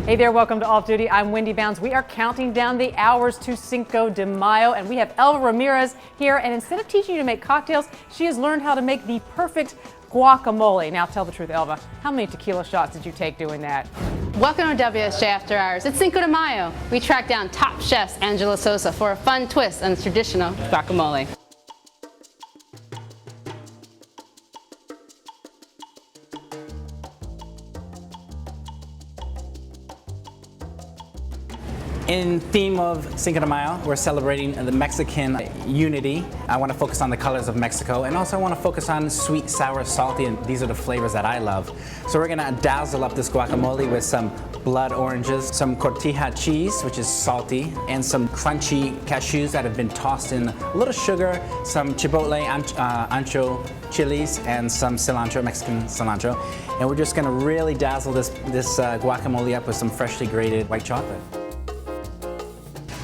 Hey there, welcome to Off Duty. I'm Wendy Bounds. We are counting down the hours to Cinco de Mayo, and we have Elva Ramirez here. And instead of teaching you to make cocktails, she has learned how to make the perfect guacamole. Now tell the truth, Elva, how many tequila shots did you take doing that? Welcome to WSJ After Hours. It's Cinco de Mayo. We track down top chefs Angela Sosa for a fun twist on the traditional guacamole. In theme of Cinco de Mayo, we're celebrating the Mexican unity. I want to focus on the colors of Mexico, and also I want to focus on sweet, sour, salty, and these are the flavors that I love. So we're going to dazzle up this guacamole with some blood oranges, some cotija cheese, which is salty, and some crunchy cashews that have been tossed in a little sugar, some chipotle ancho chilies, and some cilantro, Mexican cilantro. And we're just going to really dazzle this guacamole up with some freshly grated white chocolate.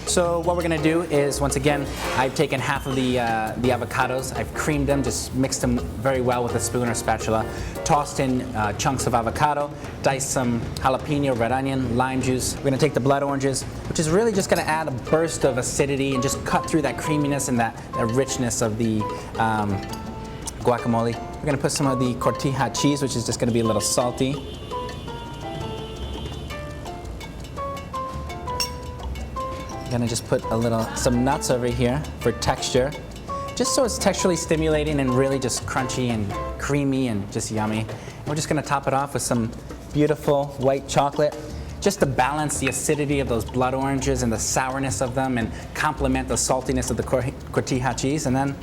So what we're going to do is, once again, I've taken half of the avocados, I've creamed them, just mixed them very well with a spoon or spatula, tossed in chunks of avocado, diced some jalapeno, red onion, lime juice. We're going to take the blood oranges, which is really just going to add a burst of acidity and just cut through that creaminess and that richness of the guacamole. We're going to put some of the cotija cheese, which is just going to be a little salty. Gonna just put some nuts over here for texture, just so it's texturally stimulating and really just crunchy and creamy and just yummy. And we're just gonna top it off with some beautiful white chocolate, just to balance the acidity of those blood oranges and the sourness of them and complement the saltiness of the cotija cheese. And then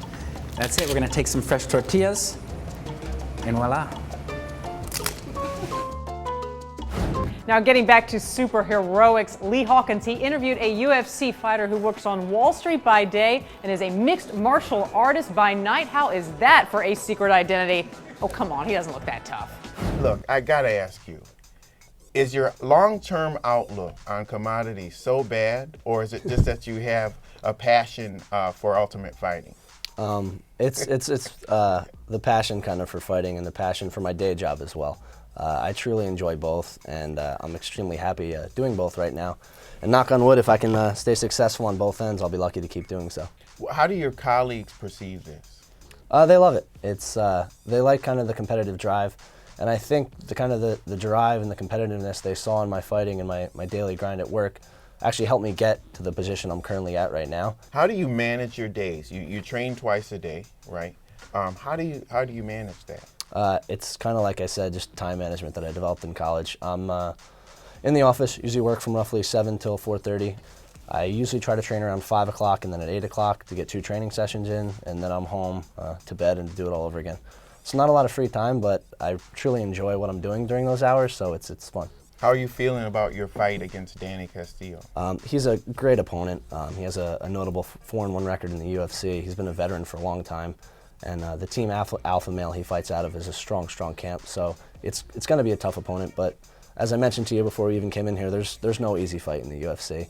that's it. We're gonna take some fresh tortillas, and voila. Now getting back to superheroics, Lee Hawkins, he interviewed a UFC fighter who works on Wall Street by day and is a mixed martial artist by night. How is that for a secret identity? Oh, come on, he doesn't look that tough. Look, I gotta ask you, is your long-term outlook on commodities so bad, or is it just that you have a passion for ultimate fighting? It's the passion kind of for fighting and the passion for my day job as well. I truly enjoy both, and I'm extremely happy doing both right now. And knock on wood, if I can stay successful on both ends, I'll be lucky to keep doing so. How do your colleagues perceive this? They love it. They like kind of the competitive drive, and I think the drive and the competitiveness they saw in my fighting and my daily grind at work actually helped me get to the position I'm currently at right now. How do you manage your days? You train twice a day, right? How do you manage that? It's kind of like I said, just time management that I developed in college. I'm in the office, usually work from roughly 7 till 4:30. I usually try to train around 5 o'clock and then at 8 o'clock to get 2 training sessions in, and then I'm home to bed and do it all over again. It's not a lot of free time, but I truly enjoy what I'm doing during those hours, so it's fun. How are you feeling about your fight against Danny Castillo? He's a great opponent. He has a notable 4-1 record in the UFC. He's been a veteran for a long time. And the team alpha male he fights out of is a strong camp. So it's going to be a tough opponent. But as I mentioned to you before we even came in here, there's no easy fight in the UFC.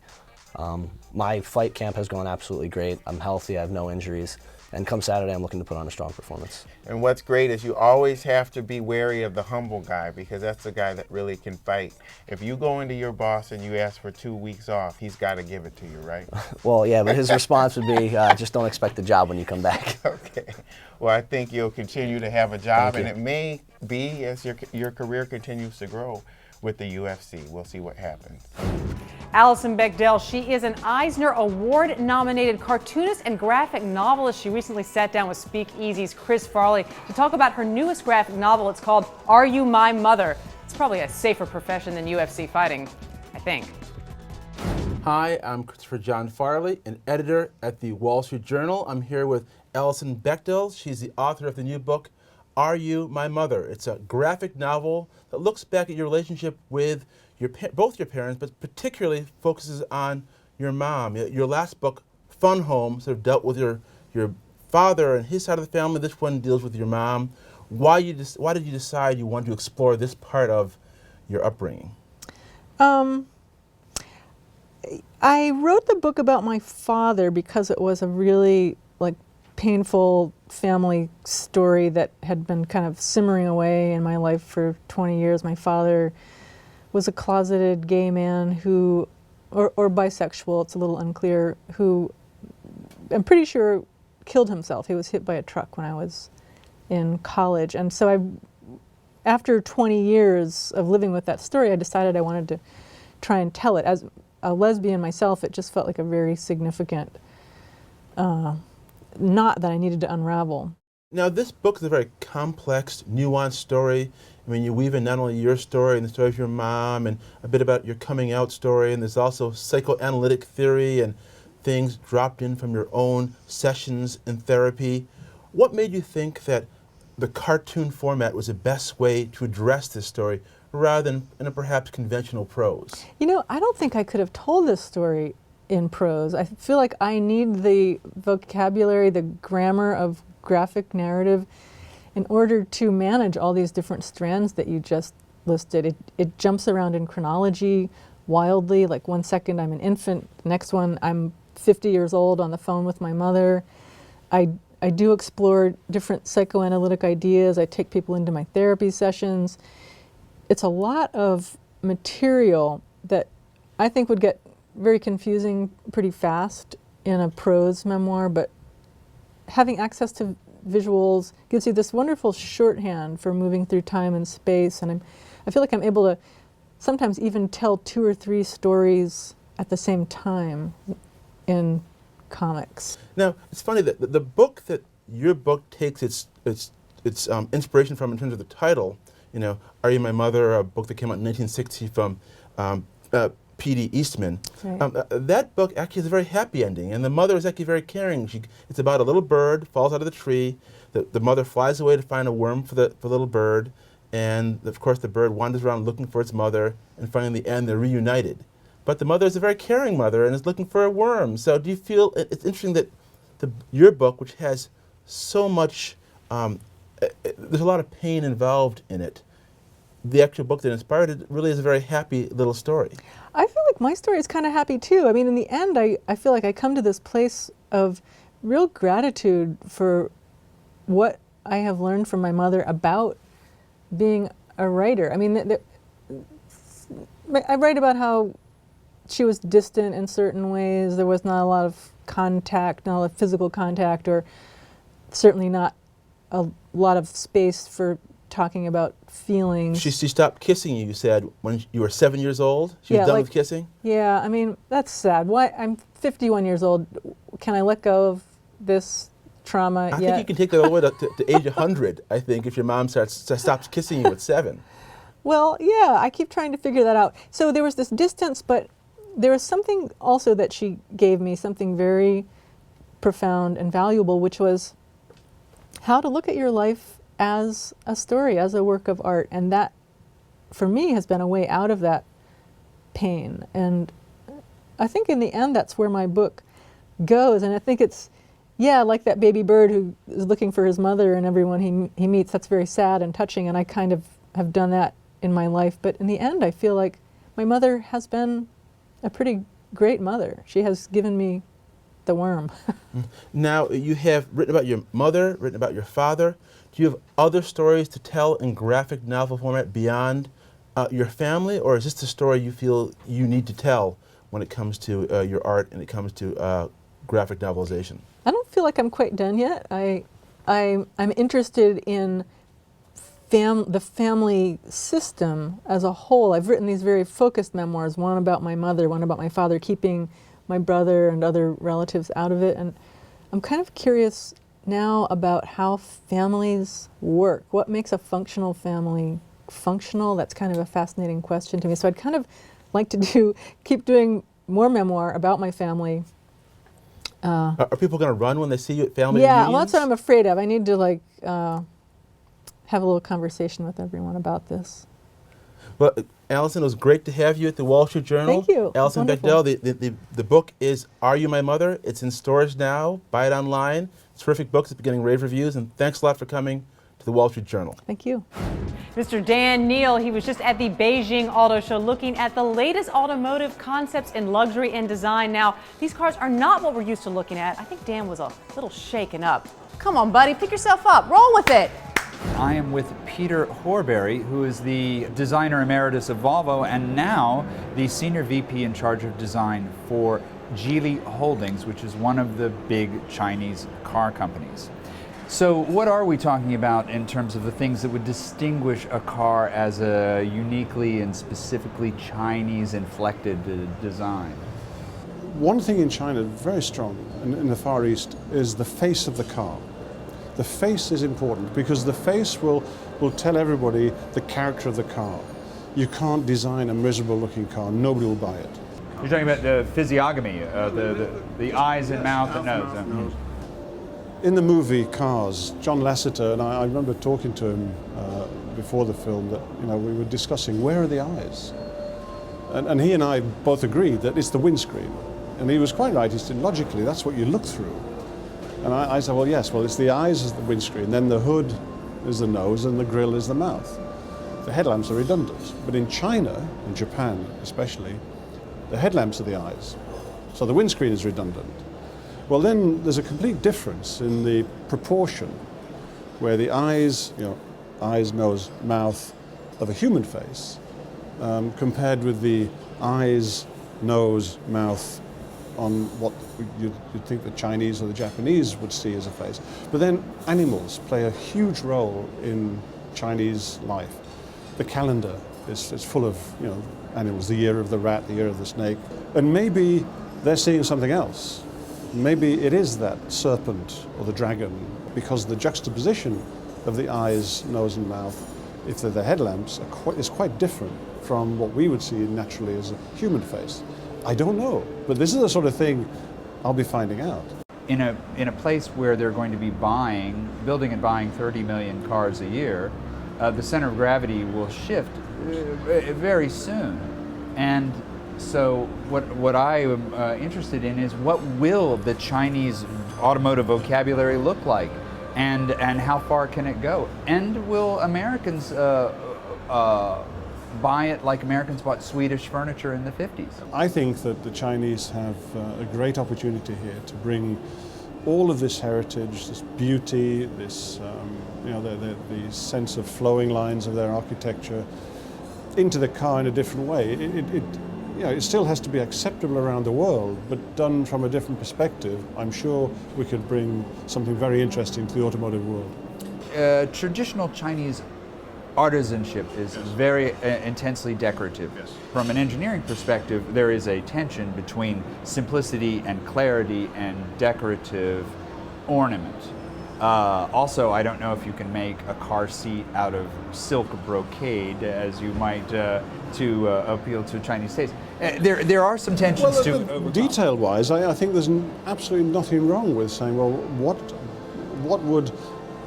My fight camp has gone absolutely great. I'm healthy. I have no injuries. And come Saturday, I'm looking to put on a strong performance. And what's great is you always have to be wary of the humble guy, because that's the guy that really can fight. If you go into your boss and you ask for 2 weeks off, he's got to give it to you, right? Well, yeah, but his response would be, just don't expect the job when you come back. Okay. Well, I think you'll continue to have a job, and it may be as your career continues to grow with the UFC. We'll see what happens. Alison Bechdel, she is an Eisner Award-nominated cartoonist and graphic novelist. She recently sat down with Speakeasy's Chris Farley to talk about her newest graphic novel. It's called Are You My Mother? It's probably a safer profession than UFC fighting, I think. Hi, I'm Christopher John Farley, an editor at the Wall Street Journal. I'm here with Alison Bechdel. She's the author of the new book, Are You My Mother? It's a graphic novel that looks back at your relationship with both your parents, but particularly focuses on your mom. Your last book, Fun Home, sort of dealt with your father and his side of the family. This one deals with your mom. Why did you decide you wanted to explore this part of your upbringing? I wrote the book about my father because it was a really painful family story that had been kind of simmering away in my life for 20 years. My father was a closeted gay man who, or bisexual, it's a little unclear, who I'm pretty sure killed himself. He was hit by a truck when I was in college. And so after 20 years of living with that story, I decided I wanted to try and tell it. As a lesbian myself, it just felt like a very significant knot that I needed to unravel. Now, this book is a very complex, nuanced story. I mean, you weave in not only your story and the story of your mom and a bit about your coming out story, and there's also psychoanalytic theory and things dropped in from your own sessions in therapy. What made you think that the cartoon format was the best way to address this story rather than in a perhaps conventional prose? You know, I don't think I could have told this story in prose. I feel like I need the vocabulary, the grammar of graphic narrative in order to manage all these different strands that you just listed. It jumps around in chronology wildly, like 1 second I'm an infant, the next one I'm 50 years old on the phone with my mother. I do explore different psychoanalytic ideas. I take people into my therapy sessions. It's a lot of material that I think would get very confusing pretty fast in a prose memoir, but having access to visuals gives you this wonderful shorthand for moving through time and space, and I feel like I'm able to sometimes even tell 2 or 3 stories at the same time in comics. Now, it's funny that the book that your book takes its inspiration from in terms of the title, you know, Are You My Mother, a book that came out in 1960 from P.D. Eastman. Right. That book actually has a very happy ending, and the mother is actually very caring. It's about a little bird falls out of the tree. The mother flies away to find a worm for the little bird, and of course the bird wanders around looking for its mother, and finally in the end they're reunited. But the mother is a very caring mother and is looking for a worm. So do you feel it's interesting that your book, which has so much, there's a lot of pain involved in it, the actual book that inspired it really is a very happy little story. I feel like my story is kind of happy too. I mean, in the end, I feel like I come to this place of real gratitude for what I have learned from my mother about being a writer. I mean, I write about how she was distant in certain ways. There was not a lot of contact, not a lot of physical contact, or certainly not a lot of space for talking about feelings. She stopped kissing you, you said, when you were 7 years old? She was done with kissing? Yeah, I mean, that's sad. Why? I'm 51 years old. Can I let go of this trauma yet? I think you can take that all the way to age 100, I think, if your mom stops kissing you at 7. Well, yeah, I keep trying to figure that out. So there was this distance, but there was something also that she gave me, something very profound and valuable, which was how to look at your life as a story, as a work of art. And that, for me, has been a way out of that pain. And I think in the end, that's where my book goes. And I think it's, yeah, like that baby bird who is looking for his mother and everyone he meets. That's very sad and touching. And I kind of have done that in my life. But in the end, I feel like my mother has been a pretty great mother. She has given me the worm. Now, you have written about your mother, written about your father. Do you have other stories to tell in graphic novel format beyond your family, or is this the story you feel you need to tell when it comes to your art and it comes to graphic novelization? I don't feel like I'm quite done yet. I'm interested in the family system as a whole. I've written these very focused memoirs, one about my mother, one about my father, keeping my brother and other relatives out of it. And I'm kind of curious now about how families work. What makes a functional family functional? That's kind of a fascinating question to me. So I'd kind of like to keep doing more memoir about my family. Are people going to run when they see you at family reunions? reunions? Well, that's what I'm afraid of. I need to have a little conversation with everyone about this. Well, Alison, it was great to have you at the Wall Street Journal. Thank you. Alison Bechdel, the book is Are You My Mother? It's in stores now. Buy it online. Terrific books. It's getting rave reviews. And thanks a lot for coming to the Wall Street Journal. Thank you. Mr. Dan Neal, he was just at the Beijing Auto Show looking at the latest automotive concepts in luxury and design. Now, these cars are not what we're used to looking at. I think Dan was a little shaken up. Come on, buddy, pick yourself up. Roll with it. I am with Peter Horbury, who is the designer emeritus of Volvo and now the senior VP in charge of design for Geely Holdings, which is one of the big Chinese car companies. So what are we talking about in terms of the things that would distinguish a car as a uniquely and specifically Chinese inflected design? One thing in China, very strong, and in the Far East, is the face of the car. The face is important because the face will tell everybody the character of the car. You can't design a miserable looking car, nobody will buy it. You're talking about the physiognomy, the eyes and mouth and nose. In the movie Cars, John Lasseter, and I remember talking to him before the film, that we were discussing where are the eyes, and he and I both agreed that it's the windscreen, and he was quite right. He said logically that's what you look through, and I said well yes, well it's the eyes is the windscreen, then the hood is the nose, and the grille is the mouth. The headlamps are redundant, but in China, in Japan especially, the headlamps are the eyes, so the windscreen is redundant. Well, then there's a complete difference in the proportion where the eyes, eyes, nose, mouth of a human face compared with the eyes, nose, mouth on what you'd think the Chinese or the Japanese would see as a face. But then animals play a huge role in Chinese life. The calendar is full of animals, the year of the rat, the year of the snake, and maybe they're seeing something else. Maybe it is that serpent or the dragon, because the juxtaposition of the eyes, nose and mouth, if they're the headlamps, is quite different from what we would see naturally as a human face. I don't know, but this is the sort of thing I'll be finding out. In a place where they're going to be building and buying 30 million cars a year, the center of gravity will shift very soon. And so what I am interested in is what will the Chinese automotive vocabulary look like, and how far can it go? And will Americans buy it like Americans bought Swedish furniture in the 50s? I think that the Chinese have a great opportunity here to bring all of this heritage, this beauty, this the sense of flowing lines of their architecture into the car in a different way. It still has to be acceptable around the world, but done from a different perspective. I'm sure we could bring something very interesting to the automotive world. Traditional Chinese artisanship is very intensely decorative. Yes. From an engineering perspective, there is a tension between simplicity and clarity and decorative ornament. Also, I don't know if you can make a car seat out of silk brocade, as you might to appeal to Chinese taste. There are some tensions to overcome. Detail-wise, I think there's absolutely nothing wrong with saying, well, what would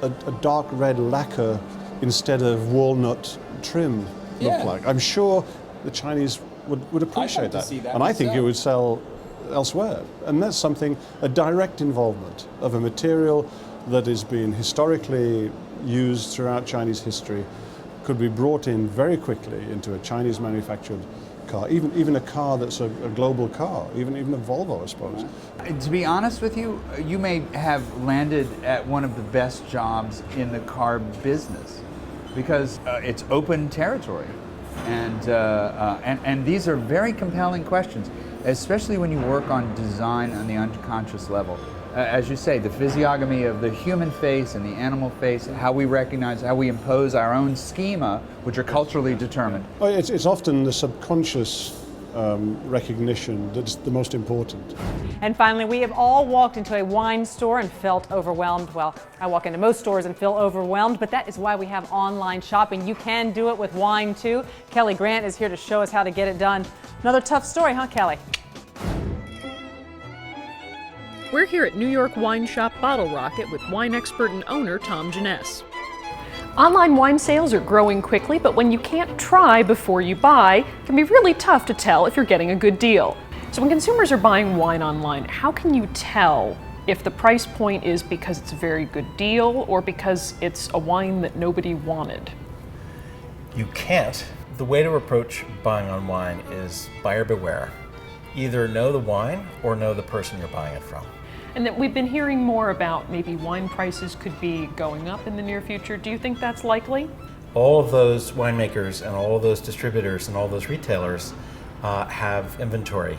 a dark red lacquer instead of walnut trim look like? I'm sure the Chinese would appreciate that. And I think it would sell elsewhere. And that's something, a direct involvement of a material that has been historically used throughout Chinese history could be brought in very quickly into a Chinese manufactured car, even a car that's a global car, even a Volvo, I suppose. To be honest with you, you may have landed at one of the best jobs in the car business because it's open territory. And these are very compelling questions, especially when you work on design on the unconscious level. As you say, the physiognomy of the human face and the animal face, how we recognize, how we impose our own schema, which are culturally determined. Well, it's often the subconscious recognition that's the most important. And finally, we have all walked into a wine store and felt overwhelmed. Well, I walk into most stores and feel overwhelmed, but that is why we have online shopping. You can do it with wine too. Kelli Grant is here to show us how to get it done. Another tough story, huh, Kelli? We're here at New York wine shop Bottle Rocket with wine expert and owner Tom Jeunesse. Online wine sales are growing quickly, but when you can't try before you buy, it can be really tough to tell if you're getting a good deal. So when consumers are buying wine online, how can you tell if the price point is because it's a very good deal or because it's a wine that nobody wanted? You can't. The way to approach buying on wine is buyer beware. Either know the wine or know the person you're buying it from. And that we've been hearing more about maybe wine prices could be going up in the near future. Do you think that's likely? All of those winemakers and all of those distributors and all those retailers have inventory,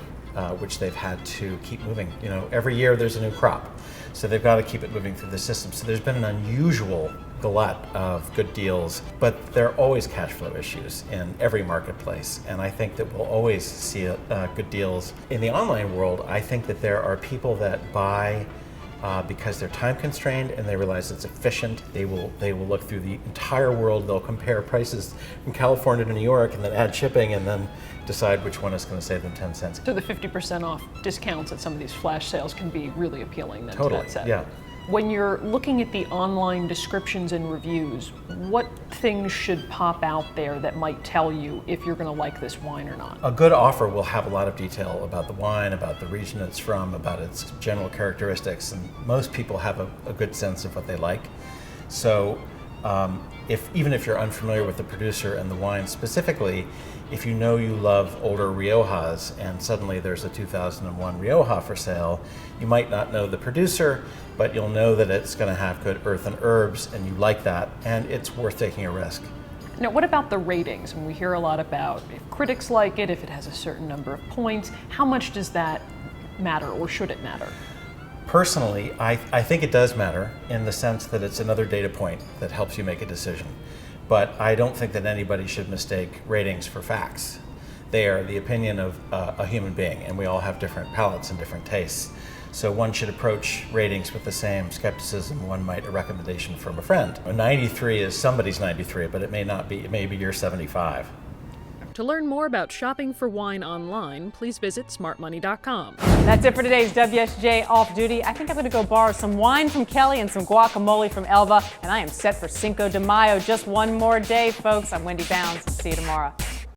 which they've had to keep moving. You know, every year there's a new crop, so they've got to keep it moving through the system. So there's been an unusual glut of good deals, but there are always cash flow issues in every marketplace, and I think that we'll always see good deals. In the online world, I think that there are people that buy because they're time constrained and they realize it's efficient. They will look through the entire world. They'll compare prices from California to New York and then add shipping and then decide which one is going to save them 10 cents. So the 50% off discounts at some of these flash sales can be really appealing then. Totally, to that set. yeah. When you're looking at the online descriptions and reviews, what things should pop out there that might tell you if you're going to like this wine or not? A good offer will have a lot of detail about the wine, about the region it's from, about its general characteristics, and most people have a good sense of what they like. So even if you're unfamiliar with the producer and the wine specifically, if you know you love older Riojas and suddenly there's a 2001 Rioja for sale, you might not know the producer, but you'll know that it's going to have good earth and herbs and you like that, and it's worth taking a risk. Now, what about the ratings? And we hear a lot about if critics like it, if it has a certain number of points. How much does that matter, or should it matter? Personally, I think it does matter in the sense that it's another data point that helps you make a decision. But I don't think that anybody should mistake ratings for facts. They are the opinion of a human being, and we all have different palates and different tastes. So one should approach ratings with the same skepticism one might a recommendation from a friend. A 93 is somebody's 93, but it may not be, it may be your 75. To learn more about shopping for wine online, please visit smartmoney.com. That's it for today's WSJ Off Duty. I think I'm going to go borrow some wine from Kelli and some guacamole from Elva, and I am set for Cinco de Mayo. Just one more day, folks. I'm Wendy Bounds. See you tomorrow.